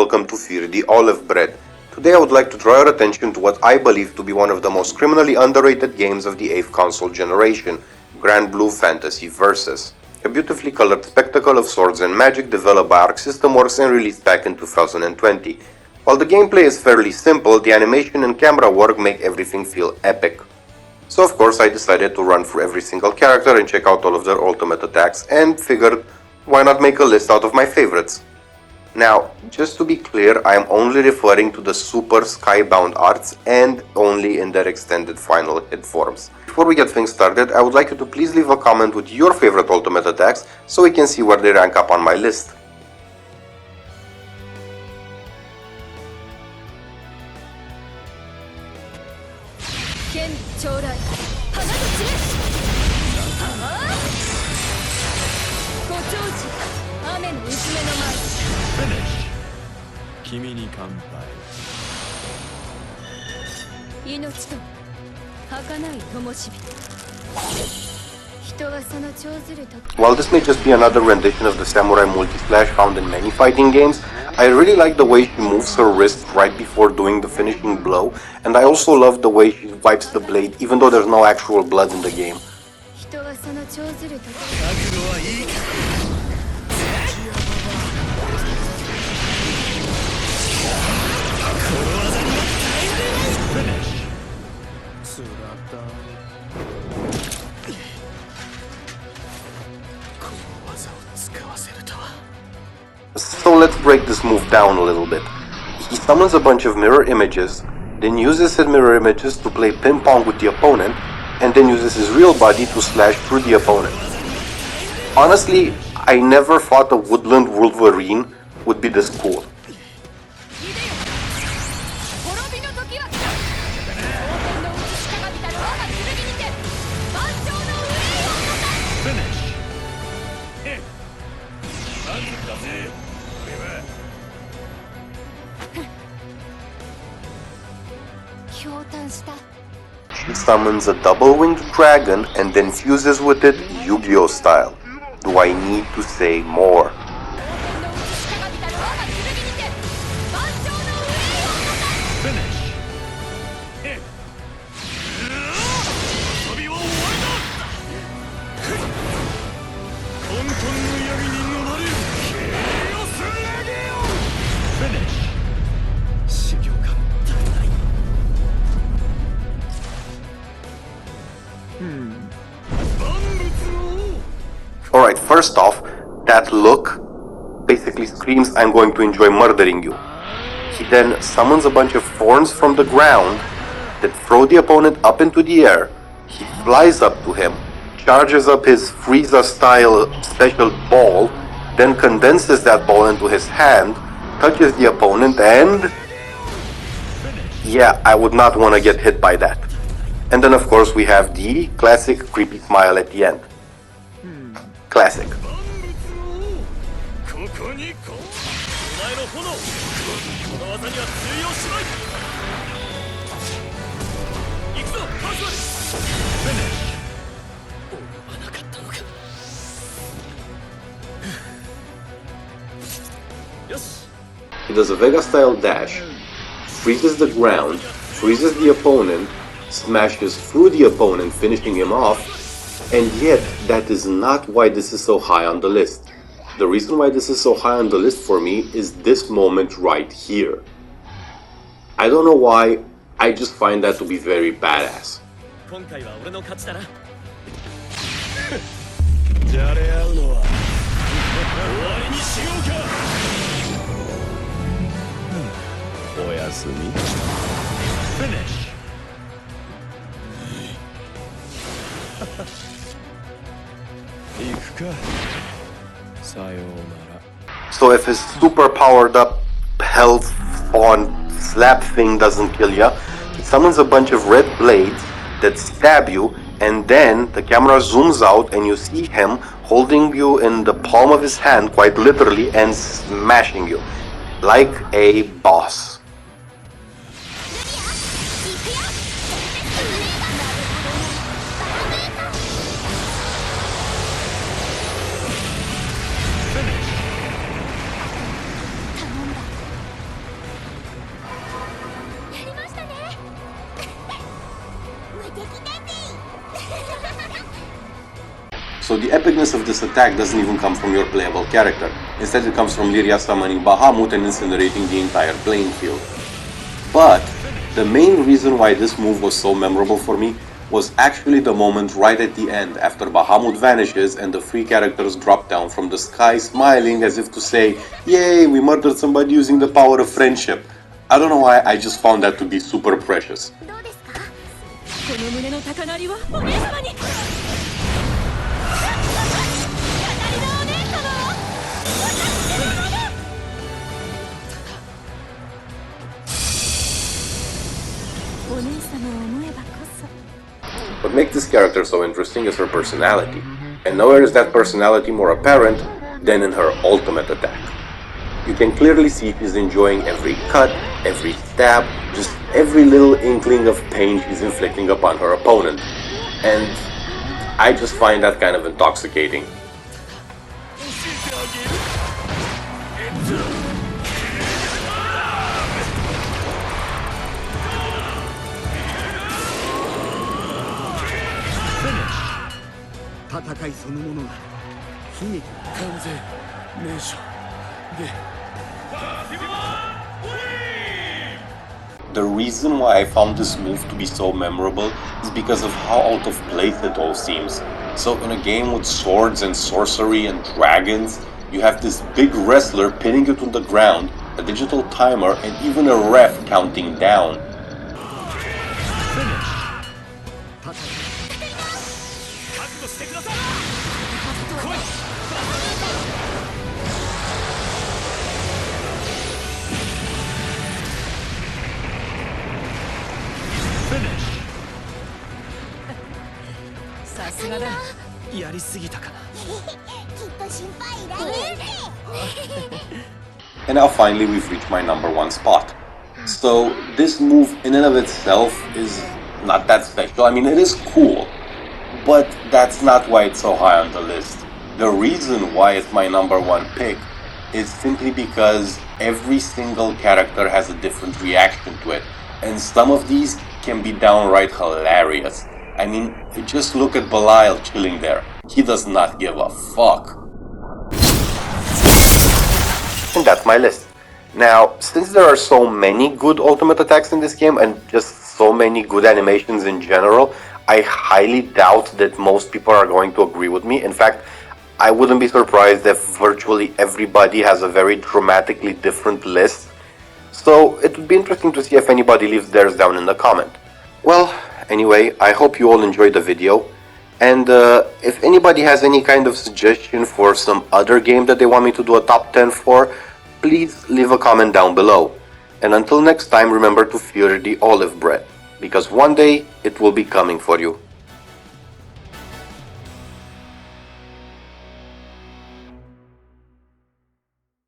welcome to Fear the Olive Bread. Today I would like to draw your attention to what I believe to be one of the most criminally underrated games of the 8th console generation, Granblue Fantasy Versus. A beautifully colored spectacle of swords and magic developed by Arc System Works and released back in 2020. While the gameplay is fairly simple, the animation and camera work make everything feel epic. So of course I decided to run through every single character and check out all of their ultimate attacks, and figured why not make a list out of my favorites. Now, just to be clear, I am only referring to the Super Skybound arts and only in their extended final hit forms. Before we get things started, I would like you to please leave a comment with your favorite ultimate attacks so we can see where they rank up on my list. While this may just be another rendition of the samurai multi-slash found in many fighting games, I really like the way she moves her wrist right before doing the finishing blow, and I also love the way she wipes the blade even though there's no actual blood in the game. So let's break this move down a little bit. He summons a bunch of mirror images, then uses his mirror images to play ping pong with the opponent, and then uses his real body to slash through the opponent. Honestly, I never thought a Woodland Wolverine would be this cool. She summons a double-winged dragon and then fuses with it Yu-Gi-Oh style. Do I need to say more? Alright, first off, that look basically screams I'm going to enjoy murdering you. He then summons a bunch of thorns from the ground that throw the opponent up into the air. He flies up to him, charges up his Frieza style special ball, then condenses that ball into his hand, touches the opponent, and yeah, I would not want to get hit by that. And then of course we have the classic creepy smile at the end. Classic. He does a Vega style dash, freezes the ground, freezes the opponent, smashes through the opponent, finishing him off. And yet, that is not why this is so high on the list. The reason why this is so high on the list for me is this moment right here. I don't know why, I just find that to be very badass. Finish. So if his super powered up health on slap thing doesn't kill ya, he summons a bunch of red blades that stab you, and then the camera zooms out and you see him holding you in the palm of his hand, quite literally, and smashing you like a boss. So the epicness of this attack doesn't even come from your playable character. Instead it comes from Lyria summoning Bahamut and incinerating the entire playing field. But the main reason why this move was so memorable for me was actually the moment right at the end after Bahamut vanishes and the three characters drop down from the sky smiling as if to say, "Yay, we murdered somebody using the power of friendship." I don't know why, I just found that to be super precious. What makes this character so interesting is her personality, and nowhere is that personality more apparent than in her ultimate attack. You can clearly see she's enjoying every cut, every stab, just every little inkling of pain she's inflicting upon her opponent, and I just find that kind of intoxicating. The reason why I found this move to be so memorable is because of how out of place it all seems. So in a game with swords and sorcery and dragons, you have this big wrestler pinning you to the ground, a digital timer, and even a ref counting down. And now finally we've reached my number one spot. So this move in and of itself is not that special. I mean, it is cool, but that's not why it's so high on the list. The reason why it's my number one pick is simply because every single character has a different reaction to it, and some of these can be downright hilarious. I mean, just look at Belial chilling there. He does not give a fuck. And that's my list. Now, since there are so many good ultimate attacks in this game and just so many good animations in general, I highly doubt that most people are going to agree with me. In fact, I wouldn't be surprised if virtually everybody has a very dramatically different list. So it would be interesting to see if anybody leaves theirs down in the comment. Well, anyway, I hope you all enjoyed the video. And if anybody has any kind of suggestion for some other game that they want me to do a top 10 for, please leave a comment down below. And until next time, remember to fear the olive bread, because one day it will be coming for you.